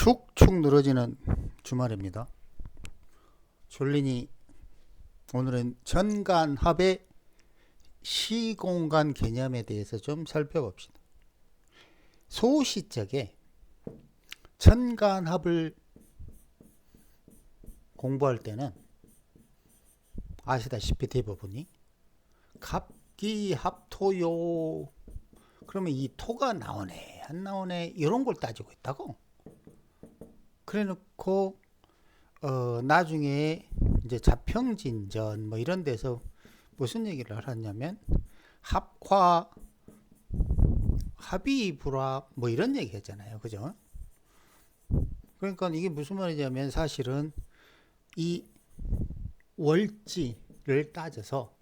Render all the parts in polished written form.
축축 늘어지는 주말입니다. 졸리니 오늘은 전간합의 시공간 개념에 대해서 좀 살펴봅시다. 소시적에 전간합을 공부할 때는 아시다시피 대부분이 갑기합토요. 그러면 이 토가 나오네 안 나오네 이런 걸 따지고 있다고. 그래 놓고 나중에 이제 자평진전 뭐 이런 데서 무슨 얘기를 하냐면 합화 합의불화 뭐 이런 얘기 했잖아요. 그죠? 그러니까 이게 무슨 말이냐면 사실은 이 월지를 따져서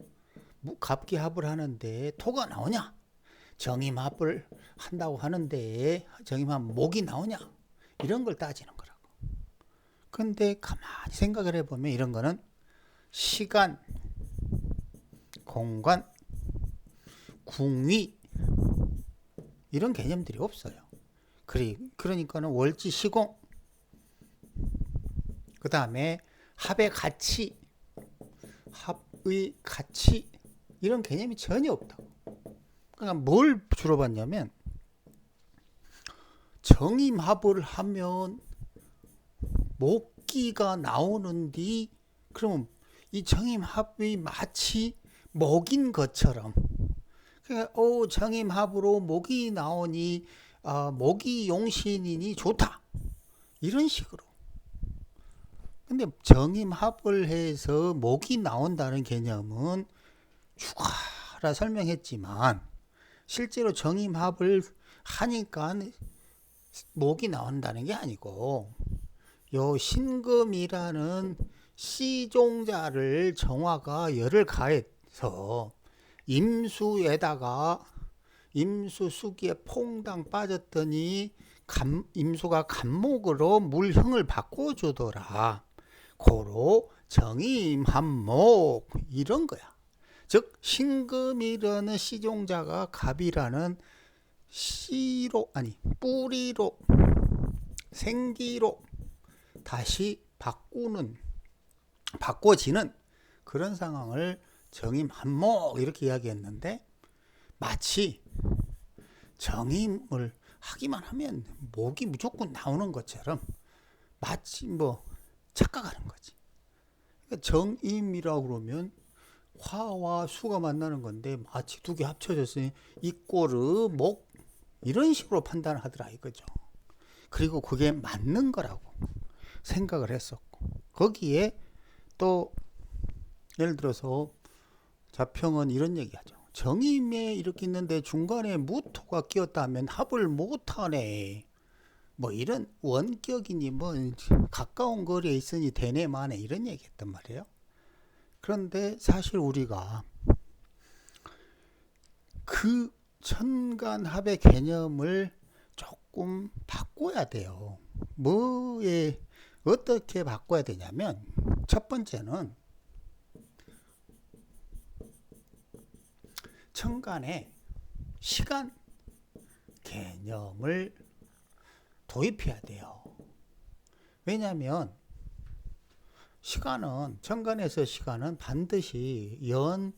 갑기합을 하는데 토가 나오냐, 정임합을 한다고 하는데 정임합 목이 나오냐, 이런 걸 따지는 거라고. 근데 가만히 생각을 해보면 이런 거는 시간, 공간, 궁위 이런 개념들이 없어요. 그러니까는 월지 시공, 그 다음에 합의 가치, 합의 가치 이런 개념이 전혀 없다고. 그러니까 뭘 주로 봤냐면 정임합을 하면 목기가 나오는데 그러면 이 정임합이 마치 목인 것처럼, 그러니까 정임합으로 목이 나오니 목이 용신이니 좋다 이런 식으로. 근데 정임합을 해서 목이 나온다는 개념은 추가라 설명했지만 실제로 정임합을 하니까 목이 나온다는 게 아니고, 요 신금이라는 시종자를 정화가 열을 가해서 임수에다가 임수 수기에 퐁당 빠졌더니 임수가 간목으로 물형을 바꿔주더라. 고로 정임합목 이런 거야. 즉 신금이라는 시종자가 갑이라는 뿌리로 생기로 다시 바꿔지는 그런 상황을 정임합목 이렇게 이야기했는데, 마치 정임을 하기만 하면 목이 무조건 나오는 것처럼 마치 착각하는 거지. 그러니까 정임이라고 그러면 화와 수가 만나는 건데 마치 두 개 합쳐졌으니 이꼬르 목 이런 식으로 판단을 하더라 이거죠. 그리고 그게 맞는 거라고 생각을 했었고, 거기에 또 예를 들어서 자평은 이런 얘기하죠. 정임에 이렇게 있는데 중간에 무토가 끼었다면 합을 못하네. 뭐 이런 원격이니 뭐 가까운 거리에 있으니 되네 마네 이런 얘기했단 말이에요. 그런데 사실 우리가 그 천간합의 개념을 조금 바꿔야 돼요. 어떻게 바꿔야 되냐면, 첫 번째는 천간에 시간 개념을 도입해야 돼요. 왜냐하면 천간에서 시간은 반드시 연,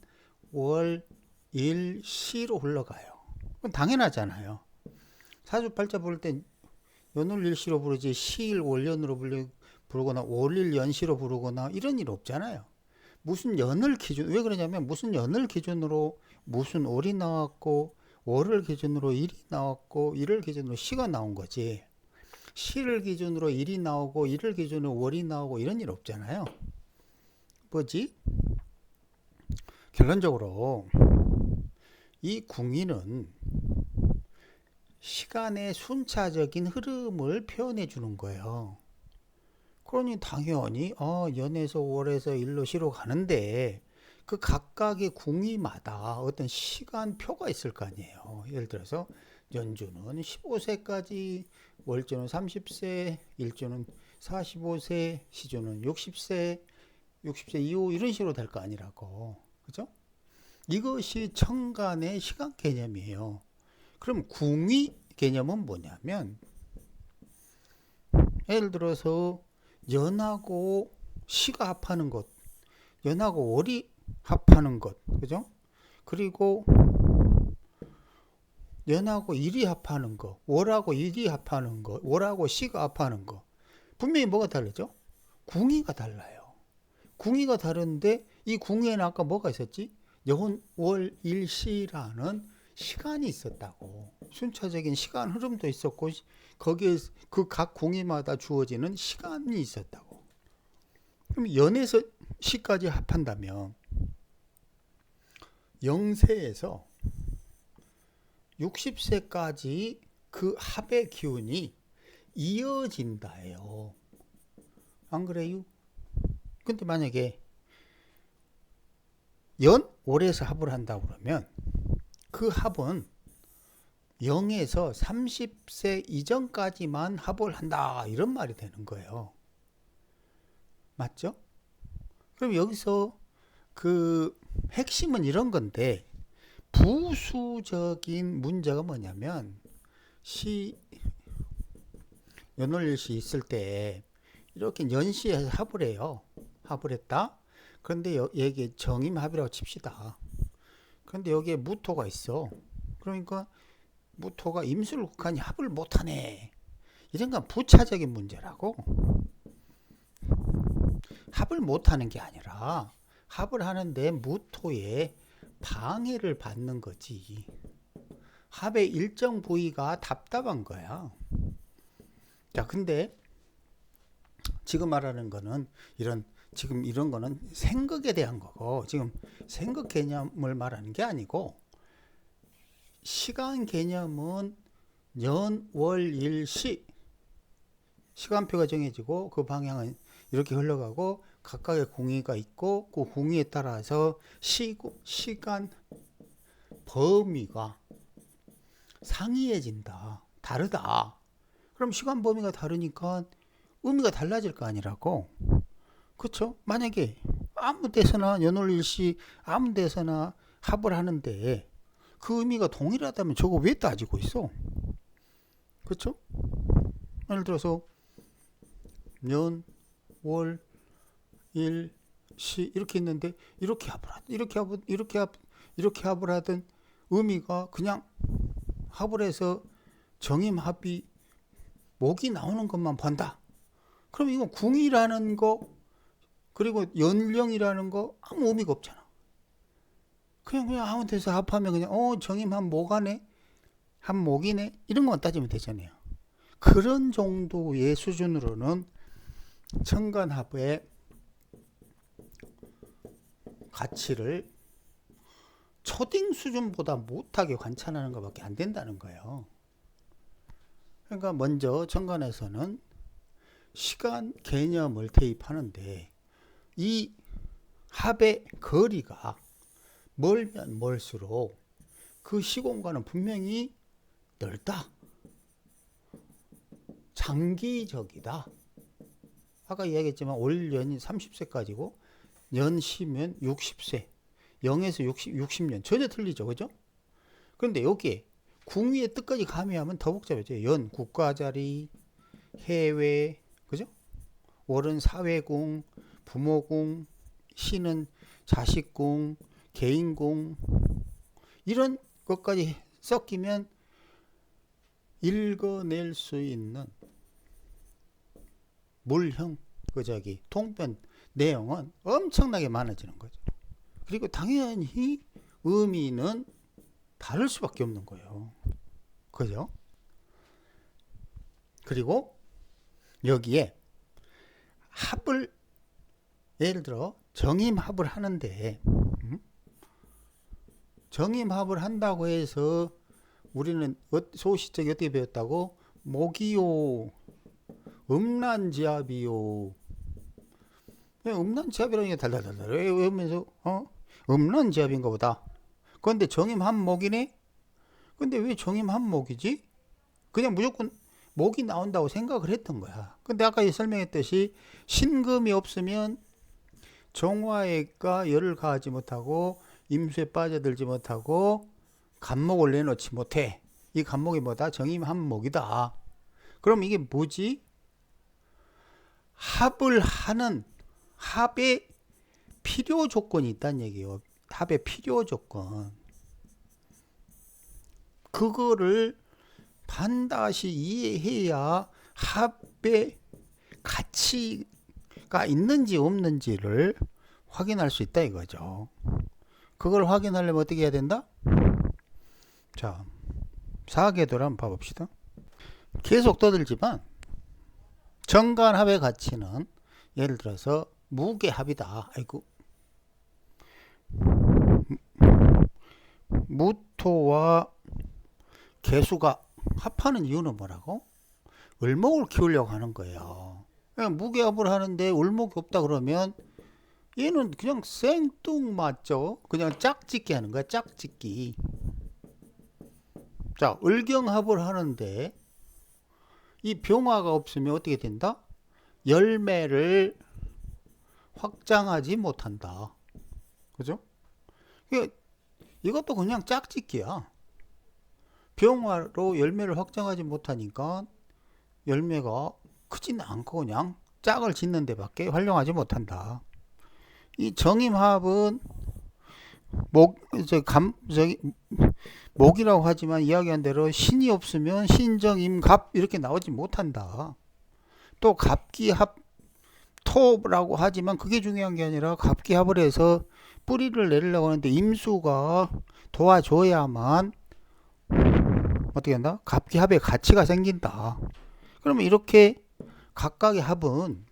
월, 일, 시로 흘러가요. 그건 당연하잖아요. 사주팔자 부를 때 연월 일시로 부르지 시일 월연으로 부르거나 월일 연시로 부르거나 이런 일 없잖아요. 왜 그러냐면 무슨 연을 기준으로 무슨 월이 나왔고, 월을 기준으로 일이 나왔고, 일을 기준으로 시가 나온 거지, 시를 기준으로 일이 나오고 일을 기준으로 월이 나오고 이런 일 없잖아요. 결론적으로 이 궁위는 시간의 순차적인 흐름을 표현해 주는 거예요. 그러니 당연히 연에서 월에서 일로 시로 가는데 그 각각의 궁위마다 어떤 시간표가 있을 거 아니에요. 예를 들어서 연주는 15세까지, 월주는 30세, 일주는 45세, 시주는 60세 이후 이런 식으로 될 거 아니라고. 그죠? 이것이 천간의 시간 개념이에요. 그럼 궁위 개념은 뭐냐면, 예를 들어서 연하고 시가 합하는 것, 연하고 월이 합하는 것, 그죠? 그리고 연하고 일이 합하는 거, 월하고 일이 합하는 거, 월하고 시가 합하는 거. 분명히 뭐가 다르죠? 궁의가 달라요. 궁의가 다른데 이 궁의에는 아까 뭐가 있었지? 연, 월, 일, 시라는 시간이 있었다고. 순차적인 시간 흐름도 있었고 거기에 그 각 궁의마다 주어지는 시간이 있었다고. 그럼 연에서 시까지 합한다면 0세에서 60세까지 그 합의 기운이 이어진다예요. 안 그래요? 근데 만약에 연, 월에서 합을 한다고 그러면 그 합은 0에서 30세 이전까지만 합을 한다 이런 말이 되는 거예요. 맞죠? 그럼 여기서 그 핵심은 이런 건데 부수적인 문제가 뭐냐면 연월일시 있을 때 이렇게 연시에서 합을 해요. 합을 했다. 그런데 여기에 정임합이라고 칩시다. 그런데 여기에 무토가 있어. 그러니까 무토가 임술국한이 합을 못하네. 이런 건 부차적인 문제라고. 합을 못하는 게 아니라 합을 하는데 무토에 방해를 받는 거지. 합의 일정 부위가 답답한 거야. 자, 근데 지금 말하는 거는 지금 이런 거는 생극에 대한 거고, 지금 생극 개념을 말하는 게 아니고, 시간 개념은 연, 월, 일, 시. 시간표가 정해지고, 그 방향은 이렇게 흘러가고, 각각의 궁의가 있고, 그 궁의에 따라서 시간 범위가 상이해진다. 다르다. 그럼 시간 범위가 다르니까 의미가 달라질 거 아니라고. 그렇죠? 만약에 아무 데서나 연월일시 아무 데서나 합을 하는데 그 의미가 동일하다면 저거 왜 따지고 있어? 그렇죠? 예를 들어서 연, 월, 일, 시 이렇게 있는데 이렇게 합을 하든 이렇게 합을 하든 의미가 그냥 합을 해서 정임합이 목이 나오는 것만 본다. 그럼 이거 궁이라는 거 그리고 연령이라는 거 아무 의미가 없잖아. 그냥 아무 데서 합하면 그냥 정임합 목하네, 합목이네 이런 것만 따지면 되잖아요. 그런 정도의 수준으로는 천간합의 가치를 초딩 수준보다 못하게 관찰하는 것밖에 안 된다는 거예요. 그러니까 먼저 천간에서는 시간 개념을 대입하는데 이 합의 거리가 멀면 멀수록 그 시공간은 분명히 넓다. 장기적이다. 아까 이야기했지만 올 연이 30세까지고 연시면 60세. 0에서 60년. 전혀 틀리죠. 그죠? 그런데 여기에 궁위의 뜻까지 가미하면 더 복잡해져요. 연, 국가자리, 해외, 그죠? 월은 사회궁, 부모궁, 시는 자식궁, 개인궁, 이런 것까지 섞이면 읽어낼 수 있는 물형, 통변 내용은 엄청나게 많아지는 거죠. 그리고 당연히 의미는 다를 수밖에 없는 거예요. 그죠? 그리고 여기에 합을 예를 들어 정임합을 하는데 정임합을 한다고 해서 우리는 소시적이 어떻게 배웠다고? 목이요, 음란지압이요. 음란지압이라는 게 달달달달 외우면서 음란지압인가 보다. 그런데 정임합목이네? 근데 왜 정임합목이지? 그냥 무조건 목이 나온다고 생각을 했던 거야. 근데 아까 설명했듯이 신금이 없으면 정화액과 열을 가하지 못하고 임수에 빠져들지 못하고 간목을 내놓지 못해. 이 간목이 뭐다? 정임합목이다. 그럼 이게 뭐지? 합을 하는 합의 필요 조건이 있다는 얘기예요. 합의 필요 조건. 그거를 반드시 이해해야 합의 가치가 있는지 없는지를 확인할 수 있다 이거죠. 그걸 확인하려면 어떻게 해야 된다? 자, 사계도를 한번 봐봅시다. 계속 떠들지만 정관합의 가치는 예를 들어서 무게합이다. 아이고. 무토와 개수가 합하는 이유는 뭐라고? 을목을 키우려고 하는 거예요. 무게합을 하는데 을목이 없다 그러면 얘는 그냥 생뚱맞죠. 그냥 짝짓기 하는 거야. 짝짓기. 자, 을경합을 하는데 이 병화가 없으면 어떻게 된다? 열매를 확장하지 못한다. 그죠? 이것도 그냥 짝짓기야. 병화로 열매를 확장하지 못하니까 열매가 크지는 않고 그냥 짝을 짓는 데밖에 활용하지 못한다. 이 정임합은 목이라고 하지만 이야기한 대로 신이 없으면 신정임갑 이렇게 나오지 못한다. 또 갑기합 토라고 하지만 그게 중요한 게 아니라 갑기합을 해서 뿌리를 내리려고 하는데 임수가 도와줘야만 어떻게 한다? 갑기합의 가치가 생긴다. 그러면 이렇게 각각의 합은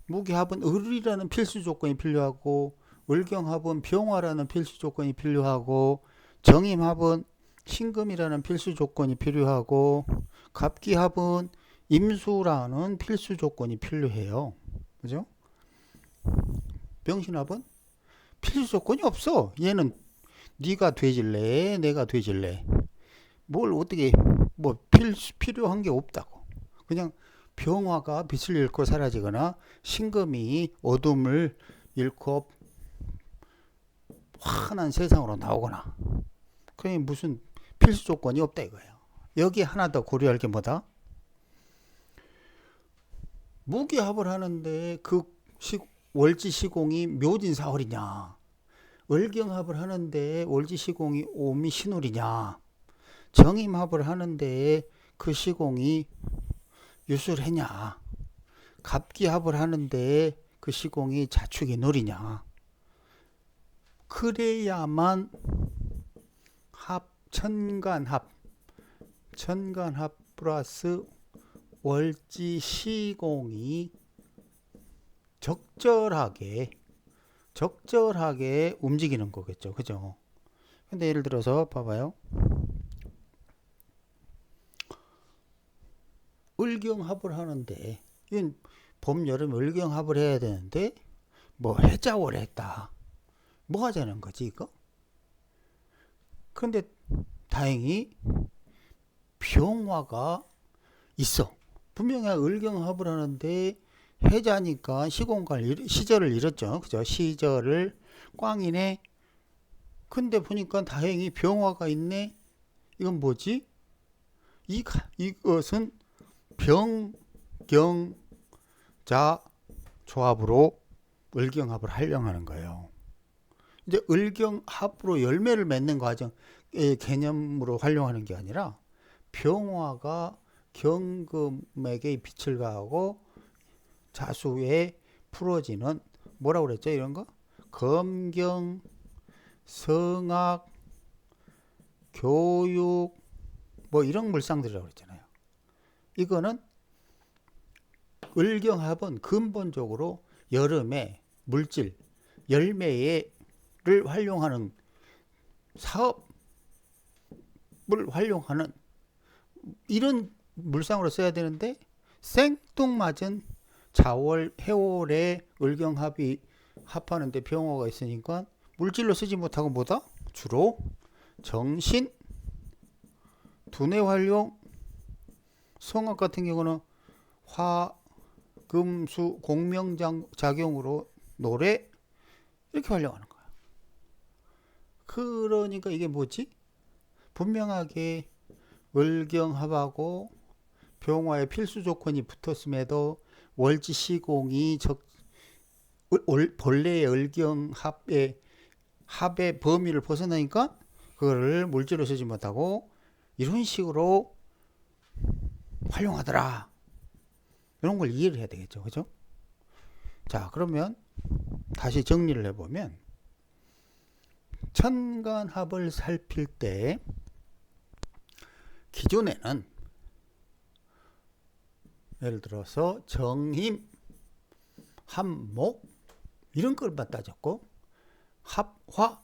무기합은 을이라는 필수 조건이 필요하고 을경합은 병화라는 필수 조건이 필요하고 정임합은 신금이라는 필수 조건이 필요하고 갑기합은 임수라는 필수 조건이 필요해요. 그죠? 병신합은 필수 조건이 없어. 얘는 네가 되질래, 내가 되질래. 뭘 어떻게 필요한 게 없다고. 그냥 병화가 빛을 잃고 사라지거나 신금이 어둠을 잃고 환한 세상으로 나오거나 그게 무슨 필수 조건이 없다 이거예요. 여기 하나 더 고려할 게 뭐다? 무기합을 하는데 그 월지 시공이 묘진 사월이냐, 을경합을 하는데 월지 시공이 오미 신월이냐, 정임합을 하는데 그 시공이 유술해냐, 갑기합을 하는데 그 시공이 자축이 놀이냐. 그래야만 천간합 플러스 월지 시공이 적절하게 움직이는 거겠죠. 그죠? 근데 예를 들어서 봐봐요. 을경합을 하는데 이건 봄, 여름 을경합을 해야 되는데 뭐 해자월 했다. 뭐 하자는 거지 이거? 그런데 다행히 병화가 있어. 분명히 을경합을 하는데 해자니까 시절을 잃었죠. 그죠? 시절을 꽝이네. 근데 보니까 다행히 병화가 있네. 이건 뭐지? 이것은 병경자 조합으로 을경합을 하려고 하는 거예요. 이제 을경합으로 열매를 맺는 과정의 개념으로 활용하는 게 아니라 병화가 경금에게 빛을 가하고 자수에 풀어지는 뭐라고 그랬죠? 이런 거? 검경, 성악, 교육 뭐 이런 물상들이라고 그랬잖아요. 이거는 을경합은 근본적으로 여름에 물질, 열매를 활용하는 사업을 활용하는 이런 물상으로 써야 되는데 생뚱맞은 자월, 해월에 을경합이 합하는데 병화가 있으니까 물질로 쓰지 못하고 뭐다? 주로 정신, 두뇌 활용, 성악 같은 경우는 화, 금, 수, 공명작용으로 노래 이렇게 활용하는 거야. 그러니까 이게 뭐지? 분명하게 을경합하고 병화에 필수 조건이 붙었음에도 월지 시공이 본래의 합의 범위를 벗어나니까 그거를 물질로 쓰지 못하고 이런 식으로 활용하더라. 이런 걸 이해를 해야 되겠죠. 그죠? 자, 그러면 다시 정리를 해보면 천간합을 살필 때 기존에는 예를 들어서 정임, 합목 이런 걸만 따졌고 합화,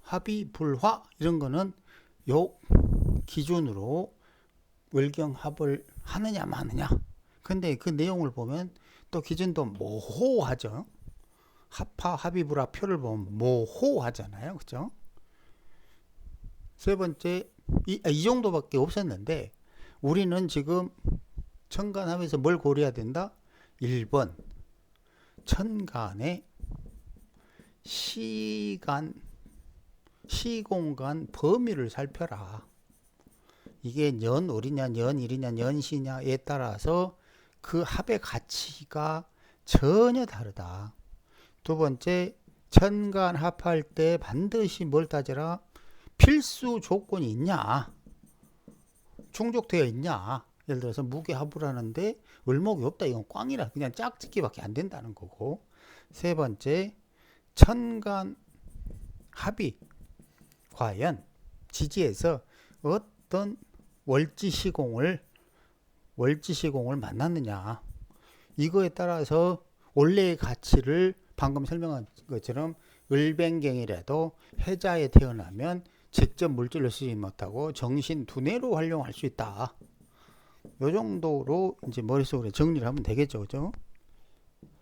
합의, 불화 이런 거는 요 기준으로 월경합을 하느냐 마느냐. 근데 그 내용을 보면 또 기준도 모호하죠. 합화, 합의, 불화 표를 보면 모호하잖아요. 그죠? 세 번째, 이 정도밖에 없었는데 우리는 지금 천간합에서 뭘 고려해야 된다? 1번 천간의 시공간 범위를 살펴라. 이게 년월이냐 년일이냐 년시냐에 따라서 그 합의 가치가 전혀 다르다. 두 번째, 천간 합할 때 반드시 뭘 따져라? 필수 조건이 있냐? 충족되어 있냐? 예를 들어서 무게합을 하는데 을목이 없다. 이건 꽝이라 그냥 짝짓기밖에 안 된다는 거고. 세 번째, 천간 합이 과연 지지에서 어떤 월지 시공을 만났느냐. 이거에 따라서 원래의 가치를 방금 설명한 것처럼 을뱅경이라도 해자에 태어나면 직접 물질로 쓰지 못하고 정신 두뇌로 활용할 수 있다. 요 정도로 이제 머릿속에 정리를 하면 되겠죠. 그죠?